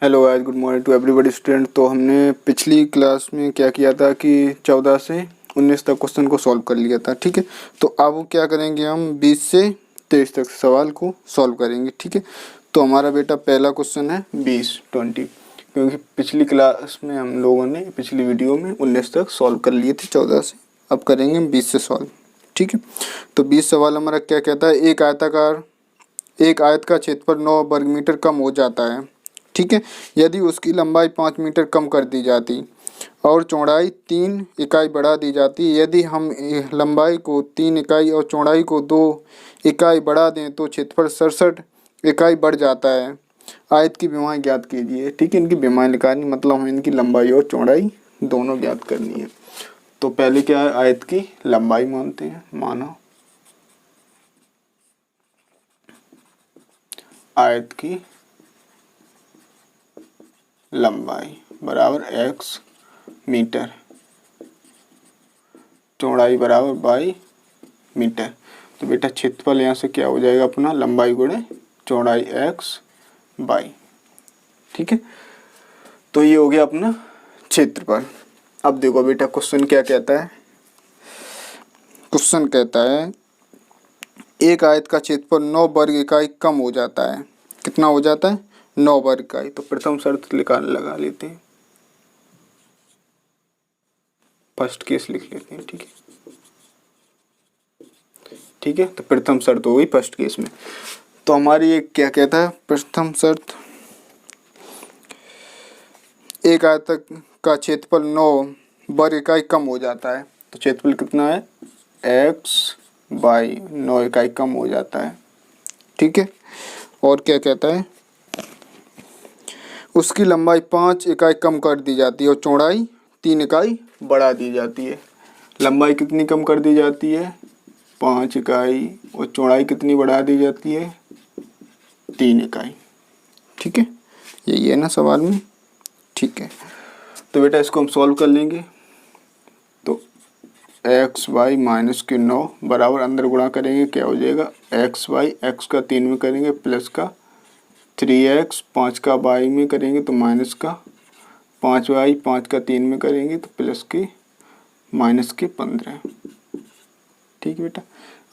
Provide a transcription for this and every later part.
Hello guys, good morning to everybody student. तो हमने पिछली क्लास में क्या किया था कि 14 से 19 तक क्वेश्चन को सॉल्व कर लिया था। ठीक है, तो अब क्या करेंगे हम 20 से 23 तक सवाल को सॉल्व करेंगे। ठीक है, तो हमारा बेटा पहला क्वेश्चन है 20 क्योंकि पिछली क्लास में हम लोगों ने पिछली वीडियो में 19 तक सॉल्व कर लिए थे 14 से। अब करेंगे 20 से सॉल्व। ठीक है, तो 20 सवाल हमारा क्या कहता है, एक आयत का क्षेत्रफल 9 वर्ग मीटर कम हो जाता है। ठीक है, यदि उसकी लंबाई 5 मीटर कम कर दी जाती और चौड़ाई 3 इकाई बढ़ा दी जाती। यदि हम लंबाई को 3 इकाई और चौड़ाई को 2 इकाई बढ़ा दें तो क्षेत्रफल 67 इकाई बढ़ जाता है। आयत की विमाएं ज्ञात कीजिए। ठीक है, इनकी विमाएं निकालनी मतलब हमें इनकी लंबाई और चौड़ाई दोनों ज्ञात करनी है। तो पहले क्या है, आयत की लंबाई मानते हैं। माना आयत की लंबाई बराबर x मीटर, चौड़ाई बराबर बाई मीटर। तो बेटा क्षेत्रफल यहाँ से क्या हो जाएगा अपना, लंबाई गुणे चौड़ाई x बाई। ठीक है, तो ये हो गया अपना क्षेत्रफल। अब देखो बेटा क्वेश्चन क्या कहता है। क्वेश्चन कहता है एक आयत का क्षेत्रफल 9 वर्ग इकाई कम हो जाता है। कितना हो जाता है, 9 वर्ग इकाई। तो प्रथम शर्त लगा लेते हैं, फर्स्ट केस लिख लेते हैं। ठीक है, ठीक है, तो प्रथम शर्त हो गई फर्स्ट केस में। तो हमारी ये क्या कहता है, प्रथम शर्त एक आयत का क्षेत्रफल 9 वर्ग इकाई कम हो जाता है। तो क्षेत्रफल कितना है, x बाई 9 इकाई कम हो जाता है। ठीक है, और क्या कहता है, उसकी लंबाई 5 इकाई कम कर दी जाती है और चौड़ाई 3 इकाई बढ़ा दी जाती है। लंबाई कितनी कम कर दी जाती है, 5 इकाई, और चौड़ाई कितनी बढ़ा दी जाती है, 3 इकाई। ठीक है, यही है ना सवाल में। ठीक है, तो बेटा इसको हम सॉल्व कर लेंगे। तो x बाई माइनस के 9 बराबर अंदर गुणा करेंगे, क्या हो जाएगा, x बाई x का 3 में करेंगे प्लस का 3x, 5 का बाई में करेंगे तो माइनस का 5 बाई 5 का 3 में करेंगे तो प्लस के माइनस के 15। ठीक है बेटा,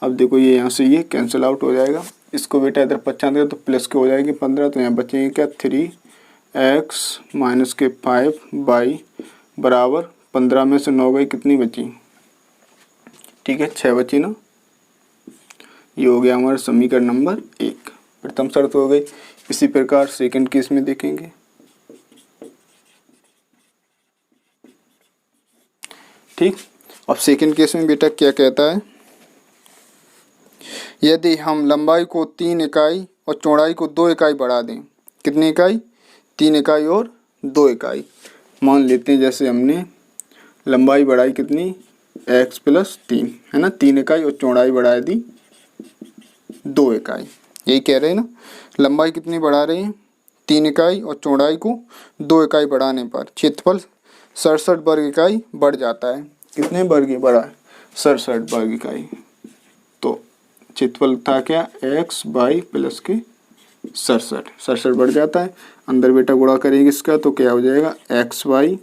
अब देखो ये यहाँ से ये कैंसिल आउट हो जाएगा। इसको बेटा इधर 95 तो प्लस के हो जाएगी 15, तो यहाँ बचेंगे क्या, 3x माइनस के 5 बाई बराबर 15 में से 9 गई, कितनी बची, ठीक है 6 बची ना। ये हो गया हमारा समीकरण नंबर 1, प्रथम शर्त हो गई। इसी प्रकार सेकंड केस में देखेंगे। ठीक, अब सेकंड केस में बेटा क्या कहता है, यदि हम लंबाई को 3 इकाई और चौड़ाई को 2 इकाई बढ़ा दें। कितनी इकाई, 3 इकाई और 2 इकाई। मान लेते हैं जैसे हमने लंबाई बढ़ाई कितनी, x प्लस 3 है ना, 3 इकाई, और चौड़ाई बढ़ा दी 2 इकाई। यही कह रहे हैं ना, लंबाई कितनी बढ़ा रहे हैं, 3 इकाई, और चौड़ाई को 2 इकाई बढ़ाने पर क्षेत्रफल 67 वर्ग इकाई बढ़ जाता है। कितने वर्ग बढ़ा है, 67 वर्ग इकाई। तो क्षेत्रफल था क्या, x बाई प्लस के 67 बढ़ जाता है। अंदर बेटा गुणा करेंगे इसका तो क्या हो जाएगा, x बाई,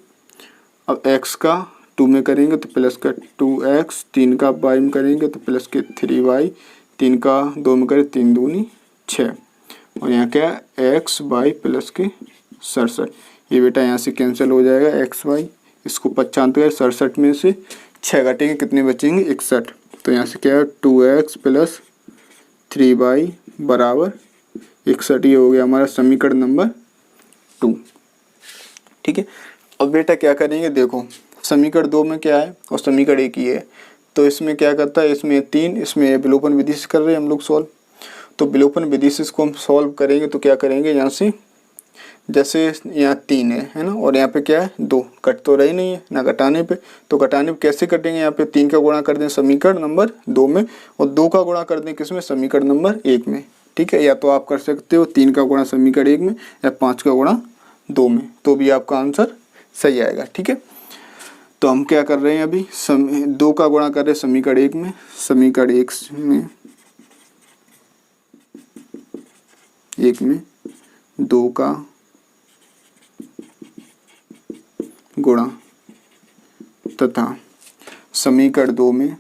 अब x का 2 में करेंगे तो प्लस का 2x, 3 का बाई में करेंगे तो प्लस के 3y, 3 का 2 में करें 3 दूनी 6, और यहाँ क्या है x बाई प्लस के 67। ये बेटा यहाँ से कैंसिल हो जाएगा, x बाई, इसको 95 67 में से 6 घटेंगे, कितने बचेंगे, 61। तो यहाँ से क्या है 2x प्लस 3y बराबर 61। ये हो गया हमारा समीकरण नंबर 2। ठीक है, अब बेटा क्या करेंगे, देखो समीकरण 2 में क्या है और समीकरण 1 ही है। तो इसमें क्या करता है, इसमें 3, इसमें विलोपन विधि से कर रहे हैं हम लोग सॉल्व। तो विलोपन विधि से इसको हम सॉल्व करेंगे तो क्या करेंगे, यहाँ से जैसे यहाँ 3 है ना, और यहाँ पे क्या है 2, कट तो रही नहीं है ना घटाने पे। तो घटाने पे कैसे कटेंगे, यहाँ पे 3 का गुणा कर दें समीकरण नंबर 2 में, और 2 का गुणा कर दें किसमें, समीकरण नंबर 1 में। ठीक है, या तो आप कर सकते हो 3 का गुणा समीकरण 1 में या 5 का गुणा 2 में, तो भी आपका आंसर सही आएगा। ठीक है, तो हम क्या कर रहे हैं अभी, 2 का गुणा कर रहे हैं समीकरण 1 में, समीकरण 1 में 2 का गुणा तथा समीकरण 2 में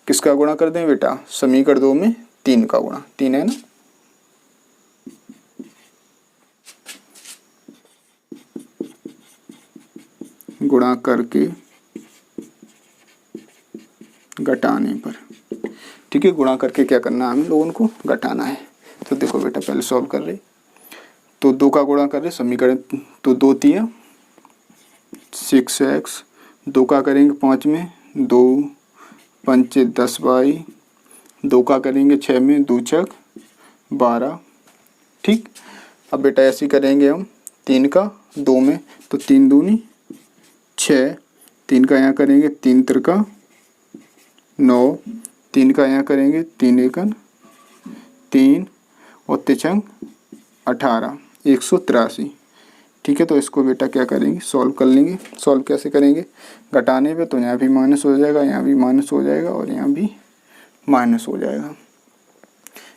किसका गुणा कर दें बेटा? समीकरण 2 में 3 का गुणा, 3 है ना, गुणा करके घटाने पर। ठीक है, गुणा करके क्या करना है हमें लोगों को? घटाना है। तो देखो बेटा पहले सॉल्व कर रहे, तो 2 का गुणा कर रहे समीकरण, तो 2 तिया 6x, 2 का करेंगे 5 में, 2 पंचे 10y, 2 का करेंगे 6 में, 2 छक 12। ठीक, अब बेटा ऐसे करेंगे हम 3 का 2 में, तो 3 दूनी 6, 3 का यहाँ करेंगे 3 तिरका 9, 3 का यहाँ करेंगे 3 एकन 3 और तिछंग 18, 183। ठीक है, तो इसको बेटा क्या करेंगे? सॉल्व कर लेंगे। सॉल्व कैसे करेंगे? घटाने पे तो यहाँ भी माइनस हो जाएगा, यहाँ भी माइनस हो जाएगा और यहाँ भी माइनस हो जाएगा।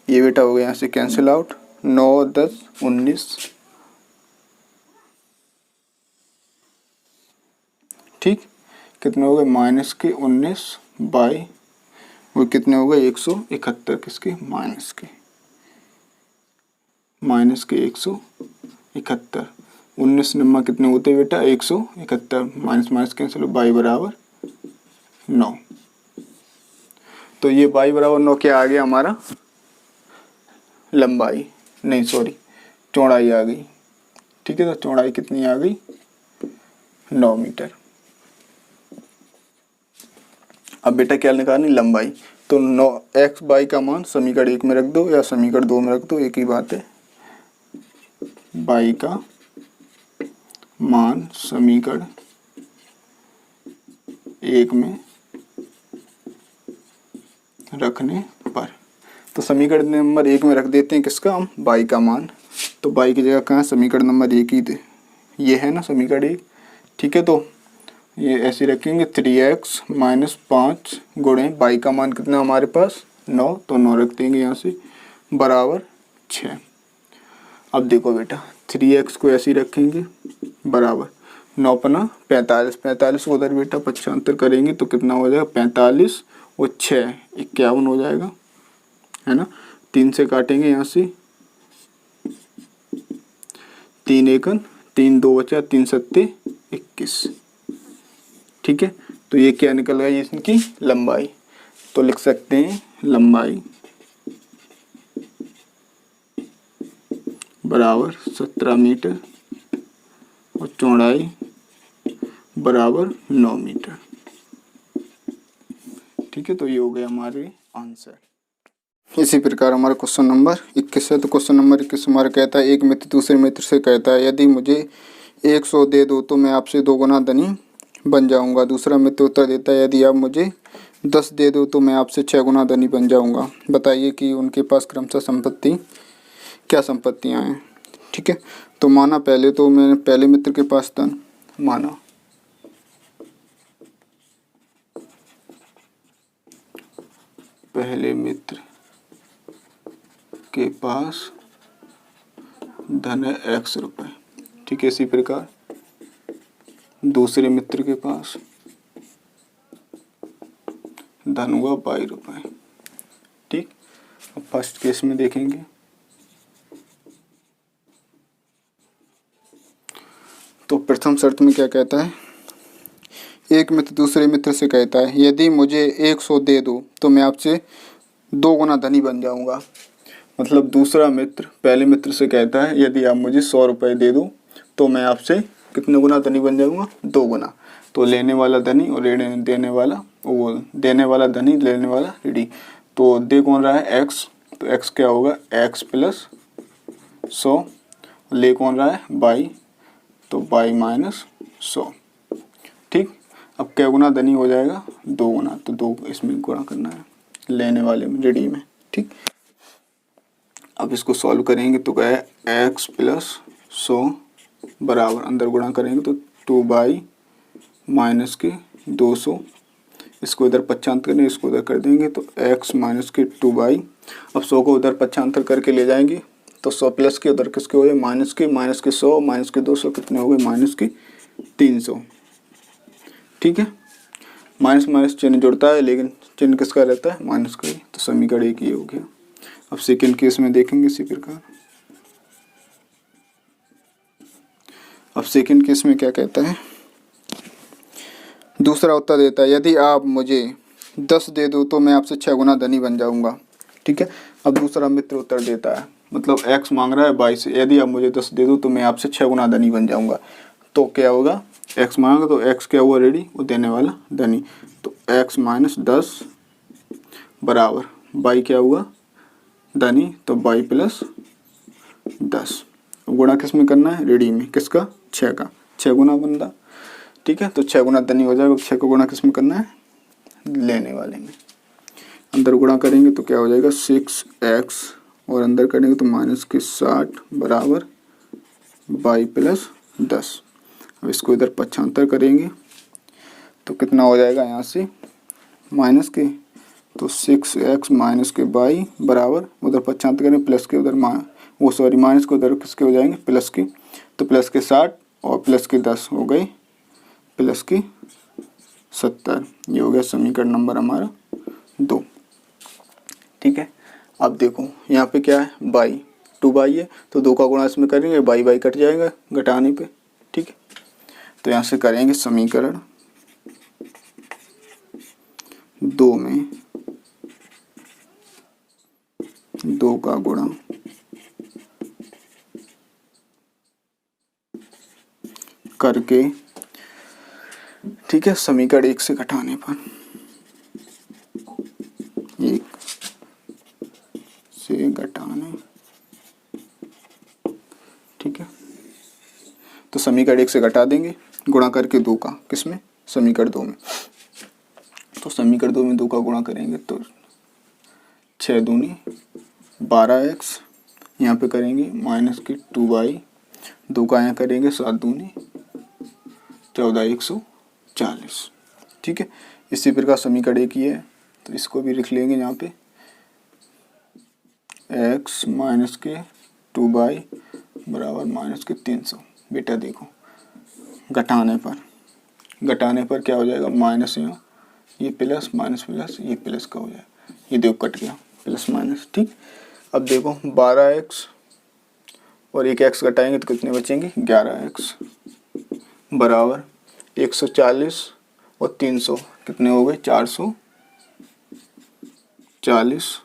ये बेटा हो गया यहाँ से कैंसिल आउट, 9 10 19। ठीक, कितने हो गए? माइनस के 19 बाई वो कितने हो गए? 171। किसके? माइनस के 171। 19 नंबर कितने होते हैं बेटा? 171। माइनस माइनस कैंसिल, बाई बराबर 9। तो ये बाई बराबर 9 क्या आ गया हमारा? लंबाई, नहीं सॉरी चौड़ाई आ गई। ठीक है, तो चौड़ाई कितनी आ गई? 9 मीटर। अब बेटा क्या निकालनी? लंबाई। तो 9 x बाई का मान समीकरण 1 में रख दो या समीकरण 2 में रख दो, एक ही बात है। बाई का मान समीकरण 1 में रखने पर, तो समीकरण नंबर 1 में रख देते हैं किसका हम? बाई का मान। तो बाई की जगह कहाँ? समीकरण नंबर 1 ही थे, ये है ना समीकरण 1। ठीक है, तो ये ऐसे रखेंगे 3x माइनस 5 गुणे बाई का मान कितना हमारे पास? 9, तो 9 रख देंगे यहाँ से बराबर 6। अब देखो बेटा 3x को ऐसे ही रखेंगे बराबर 9 पना 45, 45 को उधर बेटा 75 करेंगे तो कितना हो जाएगा? 45 और 6 51 हो जाएगा, है ना। 3 से काटेंगे यहाँ से, 3 एकन 3 2 बचा, 3 सत्ते 21। ठीक है, तो ये क्या निकल गई? इसकी लंबाई। तो लिख सकते हैं लंबाई बराबर 17 मीटर और चौड़ाई बराबर 9 मीटर। ठीक है, तो ये हो गया हमारे आंसर। इसी प्रकार हमारा क्वेश्चन नंबर 21 है। तो क्वेश्चन नंबर 21 हमारा कहता है एक मित्र दूसरे मित्र से कहता है यदि मुझे 100 दे दो तो मैं आपसे 2 गुना धनी बन जाऊंगा। दूसरा मित्र उत्तर देता है यदि आप मुझे 10 दे दो तो मैं आपसे 6 गुना धनी बन जाऊंगा। बताइए कि उनके पास क्रमशः संपत्ति क्या संपत्तियां हैं। ठीक है, तो माना पहले तो मैंने पहले मित्र के पास धन माना, पहले मित्र के पास धन है x रुपए। ठीक है, इसी प्रकार दूसरे मित्र के पास धन हुआ 22 रुपए। ठीक, अब फर्स्ट केस में देखेंगे तो प्रथम शर्त में क्या कहता है? एक मित्र दूसरे मित्र से कहता है यदि मुझे 100 दे दो तो मैं आपसे 2 गुना धनी बन जाऊंगा। मतलब दूसरा मित्र पहले मित्र से कहता है यदि आप मुझे 100 रुपये दे दो तो मैं आपसे कितने गुना धनी बन जाऊंगा? 2 गुना। तो लेने वाला धनी और देने वाला, वो देने वाला धनी लेने वाला ऋणी। तो दे कौन रहा है? x, तो x क्या होगा? x plus 100। ले कौन रहा है? बाई, तो बाई माइनस 100। ठीक, अब क्या गुना धनी हो जाएगा? 2 गुना। तो 2 इसमें गुणा करना है लेने वाले में, ऋणी में। ठीक, अब इसको सॉल्व करेंगे तो क्या है? x प्लस 100 बराबर अंदर गुणा करेंगे तो 2 बाई माइनस के 200। इसको इधर 95 करेंगे, इसको उधर कर देंगे तो x माइनस के 2 बाई। अब 100 को उधर 95 करके ले जाएंगे तो तो 100 प्लस के उधर किसके हो गए माइनस के 100 माइनस के 200 कितने हो गए माइनस के 300। ठीक है, माइनस माइनस चिन्ह जुड़ता है लेकिन चिन्ह किसका रहता है माइनस का ही, तो समीकरण एक ही हो गया। अब सेकेंड केस में देखेंगे इसी प्रकार। अब सेकेंड केस में क्या कहता है, दूसरा उत्तर देता है यदि आप मुझे 10 दे दो तो मैं आपसे 6 गुना धनी बन जाऊंगा। ठीक है, अब दूसरा मित्र उत्तर देता है, मतलब x मांग रहा है y से, यदि आप मुझे 10 दे दो तो मैं आपसे 6 गुना धनी बन जाऊंगा। तो क्या होगा, x मांगा तो x क्या हुआ रेडी, वो देने वाला धनी, तो x माइनस 10 बराबर y क्या हुआ धनी, तो y प्लस 10। गुणा किस में करना है रेडी में, किसका 6 का, 6 गुना बंदा। ठीक है, तो 6 गुना धनी हो जाएगा, 6 को गुणा किस में करना है लेने वाले में। अंदर गुणा करेंगे तो क्या हो जाएगा 6x और अंदर करेंगे तो माइनस के 60 बराबर y प्लस 10। अब इसको इधर पक्षांतर करेंगे तो कितना हो जाएगा यहाँ से माइनस के, तो 6x माइनस के y बराबर उधर पक्षांतर करेंगे प्लस के उधर माइनस के उधर किसके हो जाएंगे प्लस के, तो प्लस के 60 और प्लस के 10 हो गए प्लस के 70। ये हो गया समीकरण नंबर हमारा 2। ठीक है, अब देखो यहाँ पे क्या है बाई 2y है, तो 2 का गुणा इसमें करेंगे बाई बाई कट जाएगा घटाने पे। ठीक है, तो यहाँ से करेंगे समीकरण 2 में 2 का गुणा करके, ठीक है, समीकरण 1 से घटाने पर 1 से घटाने, ठीक है, तो समीकरण 1 से घटा देंगे गुणा करके 2 का किसमें समीकरण 2 में, तो समीकरण 2 में 2 का गुणा करेंगे तो 6 दूनी 12x, यहाँ पे करेंगे माइनस की 2y, 2 का यहाँ करेंगे 7 दूनी 14 140। ठीक है, इसी प्रकार समीकरण 1 ही है तो इसको भी लिख लेंगे यहाँ पे x माइनस के 2y बराबर माइनस के 300। बेटा देखो घटाने पर क्या हो जाएगा माइनस, यहाँ ये प्लस माइनस प्लस ये प्लस का हो जाएगा, ये देखो कट गया प्लस माइनस। ठीक, अब देखो 12x और एक x घटाएंगे तो कितने बचेंगे 11x बराबर 140 और 300 कितने हो गए 440।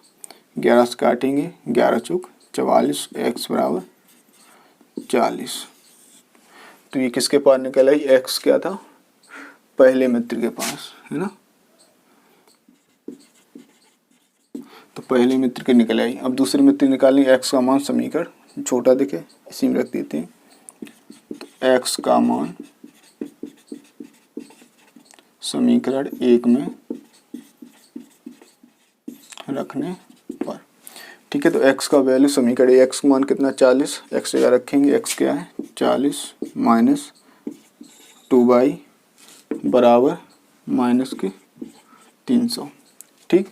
11 से काटेंगे 11 चौक 44, x बराबर 40। तो ये किसके पास निकल आई, x क्या था पहले मित्र के पास, है ना, तो पहले मित्र के निकल आई। अब दूसरे मित्र निकालेंगे, x का मान समीकरण छोटा दिखे इसी में रख देते हैं, तो x का मान समीकरण 1 में रखने पर। ठीक है, तो x का वैल्यू समीकरण x का मान कितना 40, x जगह रखेंगे, x क्या है 40 माइनस 2y बराबर माइनस के 300। ठीक,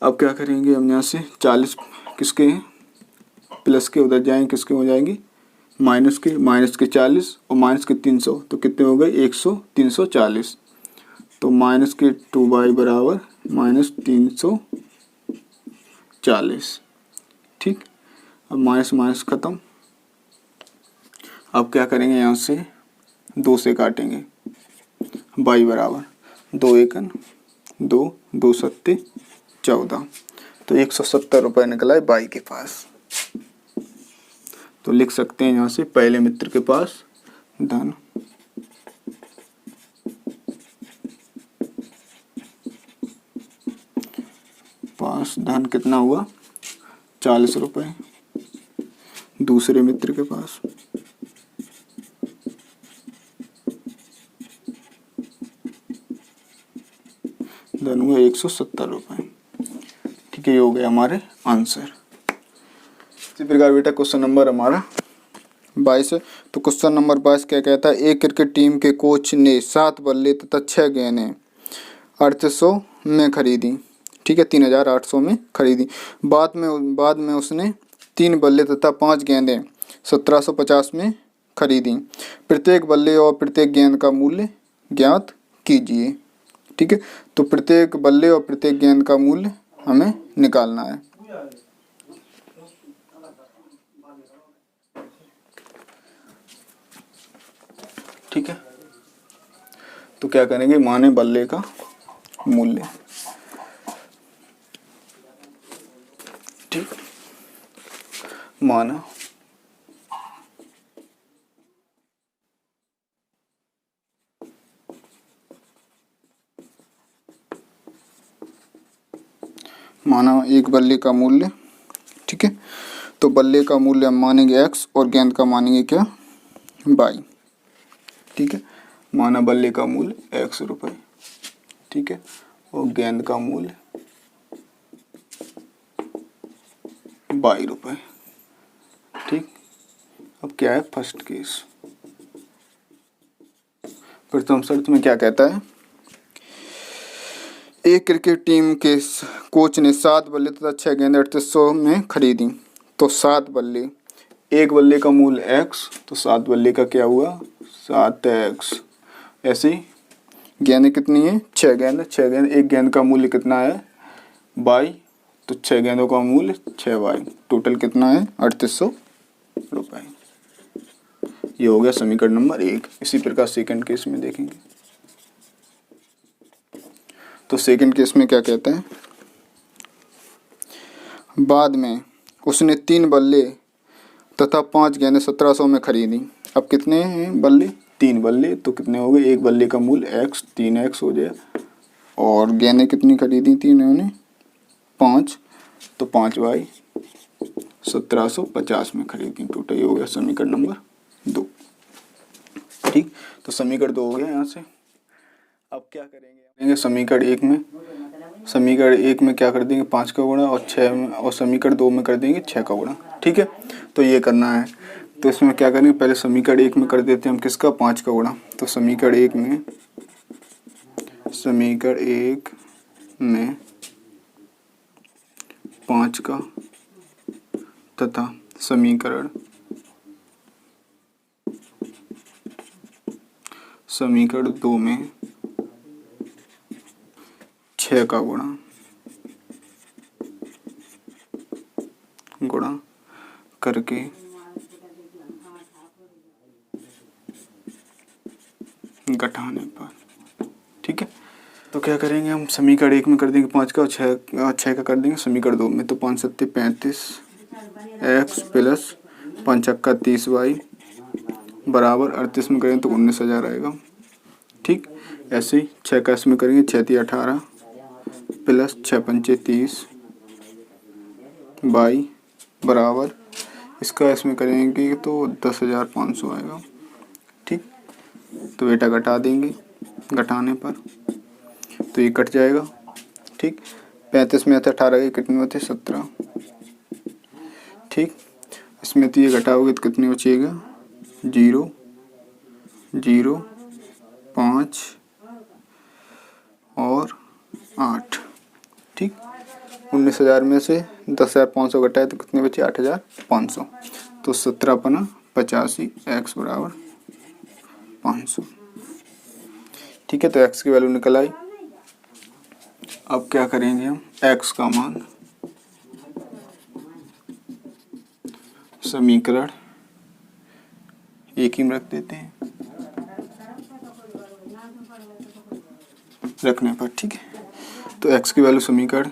अब क्या करेंगे हम यहाँ से 40 किसके हैं प्लस के उधर जाएंगे किसके हो जाएंगे माइनस के 40 और माइनस के 300 तो कितने हो गए 340। तो माइनस के 2y बराबर माइनस 340। ठीक, अब माइनस माइनस खत्म। अब क्या करेंगे यहाँ से 2 से काटेंगे, y बराबर 2 एकन 2 2 सत्ते 14, तो 170 रुपये निकला है y के पास। तो लिख सकते हैं यहाँ से पहले मित्र के पास धन धन कितना हुआ 40 रुपये, दूसरे मित्र के पास धन हुआ 170 रुपये। ठीक है, ये हो गया हमारे आंसर। इसी प्रकार बेटा क्वेश्चन नंबर हमारा 22 है। तो क्वेश्चन नंबर 22 क्या कहता है, एक क्रिकेट टीम के कोच ने 7 बल्ले तथा 6 गेंदें 3800 में खरीदी। ठीक है, 3800 में खरीदी। बाद में उसने 3 बल्ले तथा 5 गेंदें 1750 में खरीदी। प्रत्येक बल्ले और प्रत्येक गेंद का मूल्य ज्ञात कीजिए। ठीक है, तो प्रत्येक बल्ले और प्रत्येक गेंद का मूल्य हमें निकालना है। ठीक है, तो क्या करेंगे, माने बल्ले का मूल्य। ठीक, माना एक बल्ले का मूल्य। ठीक है, तो बल्ले का मूल्य हम मानेंगे x और गेंद का मानेंगे क्या, y। ठीक है, माना बल्ले का मूल्य x रुपये। ठीक है, और गेंद का मूल्य y रुपये। ठीक, अब क्या है फर्स्ट केस। प्रथम शर्त में क्या कहता है, एक क्रिकेट टीम के कोच ने 7 बल्ले तथा 6 गेंदें 3800 में खरीदी। तो 7 बल्ले, एक बल्ले का मूल्य x, तो 7 बल्ले का क्या हुआ 7x। ऐसे ही गेंदें कितनी है, 6 गेंद, 6 गेंद, एक गेंद का मूल्य कितना है y, तो 6 गेंदों का मूल्य 6y, टोटल कितना है 3800 रुपये। ये हो गया समीकरण नंबर 1। इसी प्रकार सेकंड केस में देखेंगे। तो सेकंड केस में क्या कहते हैं, बाद में उसने 3 बल्ले तथा 5 गेंदें 1700 में खरीदी। अब कितने हैं बल्ले, 3 बल्ले, तो कितने हो गए, एक बल्ले का मूल्य x, 3x हो जाए, और गेंदें कितनी खरीदी थी इन्होंने 5, तो 5y 1750 में खरीदी। टोटल ये हो गया समीकरण नंबर 2। ठीक, तो समीकरण 2 हो गया यहाँ से। अब क्या करेंगे, समीकरण 1 में क्या कर देंगे 5 का गुणा, और 6 में, और समीकरण 2 में कर देंगे 6 का गुणा। ठीक है, तो ये करना है। तो इसमें क्या करेंगे, पहले समीकरण 1 में कर देते हैं हम किसका, 5 का गुणा। तो समीकरण 1 में 5 का तथा समीकरण 2 में 6 का गुणा करके घटाने पर। ठीक है, तो क्या करेंगे हम, समीकरण 1 में कर देंगे 5 का, और 6 का कर देंगे समीकरण 2 में। तो 5 सत्ते 35 x प्लस 5 छक्का 30y बराबर 38 में करेंगे तो 19,000 आएगा। ठीक, ऐसे ही 6 का इसमें करेंगे, 6 3 18 प्लस 6 पंचे 30 y बराबर, इसका इसमें करेंगे तो 10,500 आएगा। ठीक, तो बेटा घटा देंगे, घटाने पर तो ये कट जाएगा। ठीक, 35 में 18 के कितने होते 17। ठीक, इसमें तो ये घटाओगे तो कितने बचेगा 0 0 5 और 8। ठीक, 19,000 में से 10,500 घटाए तो कितने बचे 8,500। तो 17 पना 85 x बराबर 500। ठीक है, तो x की वैल्यू निकल आई। अब क्या करेंगे हम, x का मान समीकरण 1 ही में रख देते हैं रखने पर। ठीक है, तो x की वैल्यू समीकरण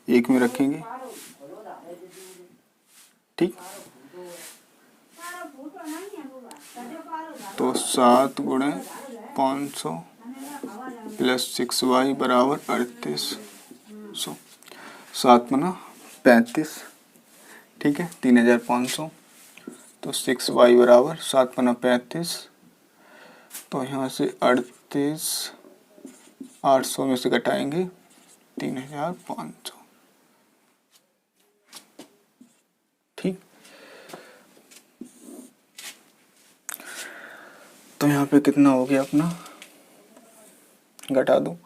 1 में रखेंगे। ठीक, तो 7 गुणे 500 प्लस 6y बराबर 3800, 7 पना 35। ठीक है, 3,500, तो 6y बराबर 7 पना 35, तो यहाँ से 38,800 में से घटाएंगे 3,500। ठीक, तो यहाँ पे कितना हो गया अपना, घटा दो,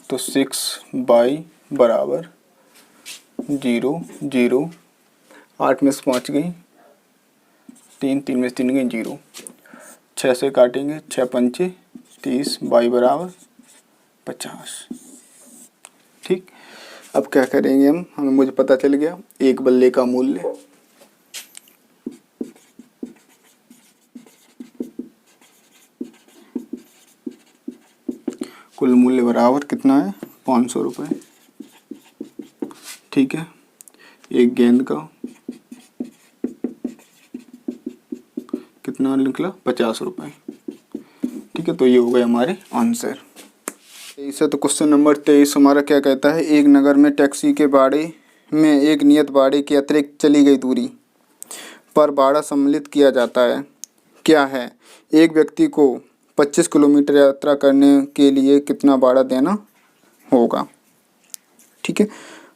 तो 6y बराबर 0 0 8 में से 5 गई 3, 3 में से 3 गई 0, 6 से काटेंगे 6 पंचे 30, y बराबर 50। ठीक, अब क्या करेंगे हमें मुझे पता चल गया एक बल्ले का मूल्य। कुल मूल्य बराबर कितना है 500 रुपये। ठीक है, एक गेंद का कितना निकला 50 रुपये। ठीक है, तो ये हो गए हमारे आंसर। 23 है, तो क्वेश्चन नंबर 23 हमारा क्या कहता है, एक नगर में टैक्सी के भाड़े में एक नियत भाड़े के अतिरिक्त चली गई दूरी पर भाड़ा सम्मिलित किया जाता है। क्या है, एक व्यक्ति को 25 किलोमीटर यात्रा करने के लिए कितना भाड़ा देना होगा। ठीक है,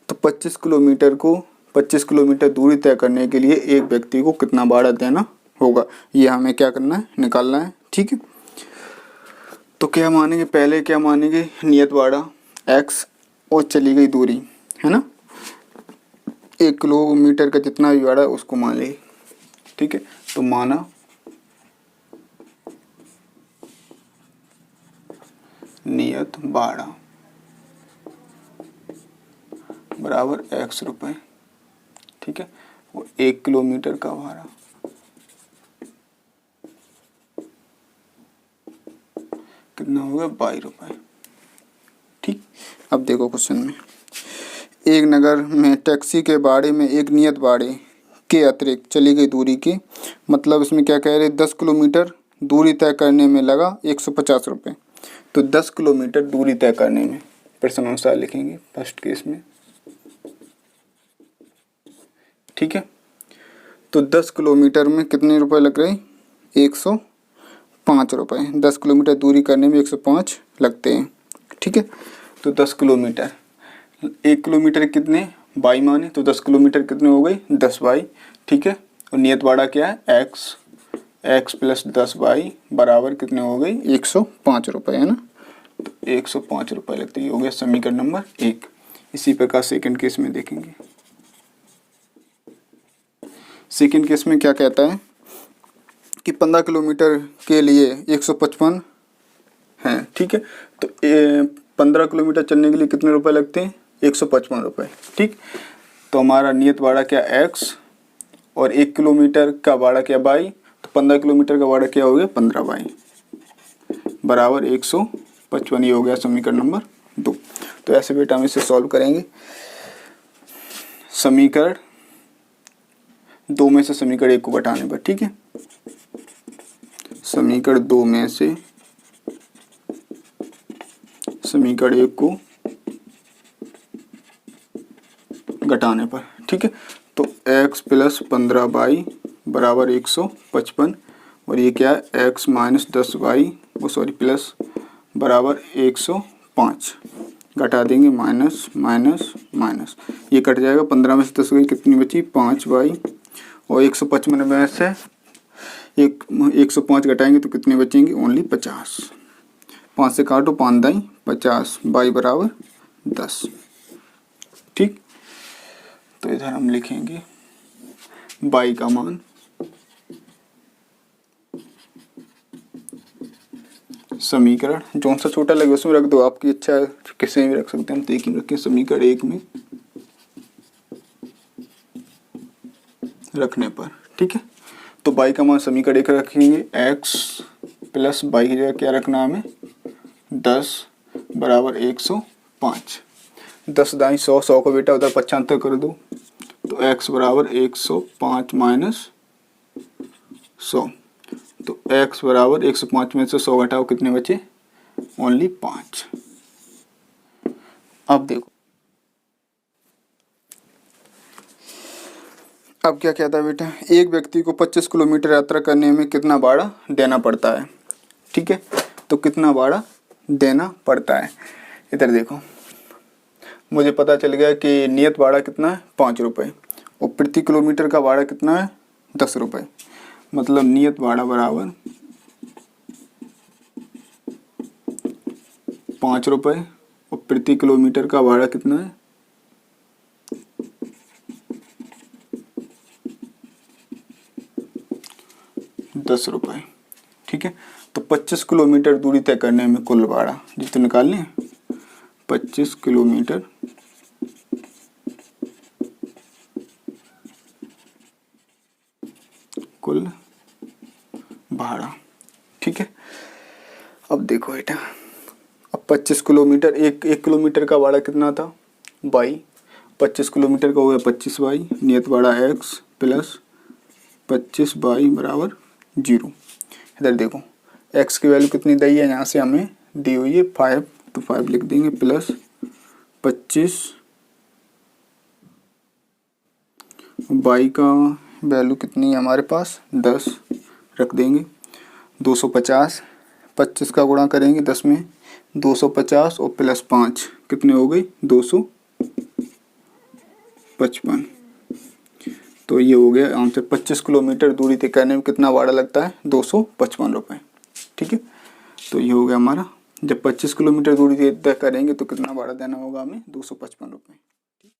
तो 25 किलोमीटर दूरी तय करने के लिए एक व्यक्ति को कितना भाड़ा देना होगा, ये हमें क्या करना है, निकालना है। ठीक है, तो क्या मानेंगे, पहले क्या मानेंगे, नियत भाड़ा x और चली गई दूरी है ना, 1 किलोमीटर का जितना भी भाड़ा उसको मान लेंगे। ठीक है, तो माना नियत भाड़ा बराबर x रुपये। ठीक है, वो 1 किलोमीटर का भाड़ा कितना होगा 22 रुपये। ठीक, अब देखो क्वेश्चन में, एक नगर में टैक्सी के भाड़े में एक नियत भाड़े के अतिरिक्त चली गई दूरी के, मतलब इसमें क्या कह रहे, 10 किलोमीटर दूरी तय करने में लगा 150 रुपये। तो 10 किलोमीटर दूरी तय करने में प्रश्न अनुसार लिखेंगे फर्स्ट केस में। ठीक है, तो 10 किलोमीटर में कितने रुपए लग रहे, 105 रुपये। 10 किलोमीटर दूरी करने में 105 लगते हैं। ठीक है, तो 10 किलोमीटर, 1 किलोमीटर कितने 22 माने, तो 10 किलोमीटर कितने हो गई 10 बाई। ठीक है, और नियत भाड़ा क्या है x प्लस 10 बाई बराबर कितने हो गई 105 रुपये है ना, तो 105 रुपये लगते हैं। हो गया समीकरण नंबर 1। इसी प्रकार सेकंड केस में देखेंगे। सेकंड केस में क्या कहता है कि 15 किलोमीटर के लिए 155 है। ठीक है, तो 15 किलोमीटर चलने के लिए कितने रुपए लगते हैं 155 रुपये। ठीक, तो हमारा नियत भाड़ा क्या x और 1 किलोमीटर का भाड़ा क्या बाई, तो 15 किलोमीटर का भाड़ा क्या हो गया 15 बाई बराबर 155। ये हो गया समीकरण नंबर 2। तो ऐसे बेटा हम इसे सॉल्व करेंगे। समीकरण 2 में से समीकरण 1 को घटाने पर। ठीक है, समीकरण 2 में से समीकरण 1 को घटाने पर। ठीक है, तो x प्लस 15 बाई बराबर 155 और ये क्या है x माइनस 10 बाई वो सॉरी प्लस बराबर 105। घटा देंगे माइनस माइनस माइनस, ये कट जाएगा। 15 में से 10 गई कितनी बची 5 बाई और 155 में से 105 घटाएंगे तो कितने बचेंगे ओनली 50। 5 से काटो 5 दाई 50 बाई बराबर 10। ठीक, तो इधर हम लिखेंगे बाई का मान समीकरण जो सा छोटा लगे उसमें रख दो, आपकी इच्छा है किसी में भी रख सकते हैं, हम तो एक ही रखें समीकरण 1 में रखने पर। ठीक है, तो बाई का मान समीकरण 1 रखेंगे, x प्लस बाई की जगह क्या रखना हमें 10 बराबर 105। 10 दाई 100, 100 को बेटा उधर 75 कर दो, तो x बराबर 105 माइनस 100, तो x बराबर 105 में से 100 घटाओ कितने बचे ओनली 5। अब देखो अब क्या कहता है बेटा, एक व्यक्ति को 25 किलोमीटर यात्रा करने में कितना भाड़ा देना पड़ता है। ठीक है, तो कितना भाड़ा देना पड़ता है, इधर देखो मुझे पता चल गया कि नियत भाड़ा कितना है 5 रुपये और प्रति किलोमीटर का भाड़ा कितना है 10 रुपये। मतलब नियत भाड़ा बराबर 5 रुपये और प्रति किलोमीटर का भाड़ा कितना है 10 रुपये। ठीक है, तो 25 किलोमीटर दूरी तय करने में कुल भाड़ा जितने निकालने 25 किलोमीटर कुल भाड़ा। ठीक है, अब देखो बेटा, अब 25 किलोमीटर, एक किलोमीटर का भाड़ा कितना था बाई, 25 किलोमीटर का हो गया 25 बाई, नियत भाड़ा x प्लस 25 बाई बराबर 0। इधर देखो x की वैल्यू कितनी दी है, यहाँ से हमें दी हुई है 5, तो 5 लिख देंगे प्लस 25 बाई का वैल्यू कितनी है हमारे पास 10 रख देंगे, 250, 25 का गुणा करेंगे 10 में, 250 और प्लस 5 कितने हो गए 255। तो ये हो गया आंसर। 25 किलोमीटर दूरी तय करने में कितना भाड़ा लगता है 255 रुपये। ठीक है, तो ये हो गया हमारा, जब 25 किलोमीटर दूरी तय करेंगे तो कितना भाड़ा देना होगा हमें 255 रुपये।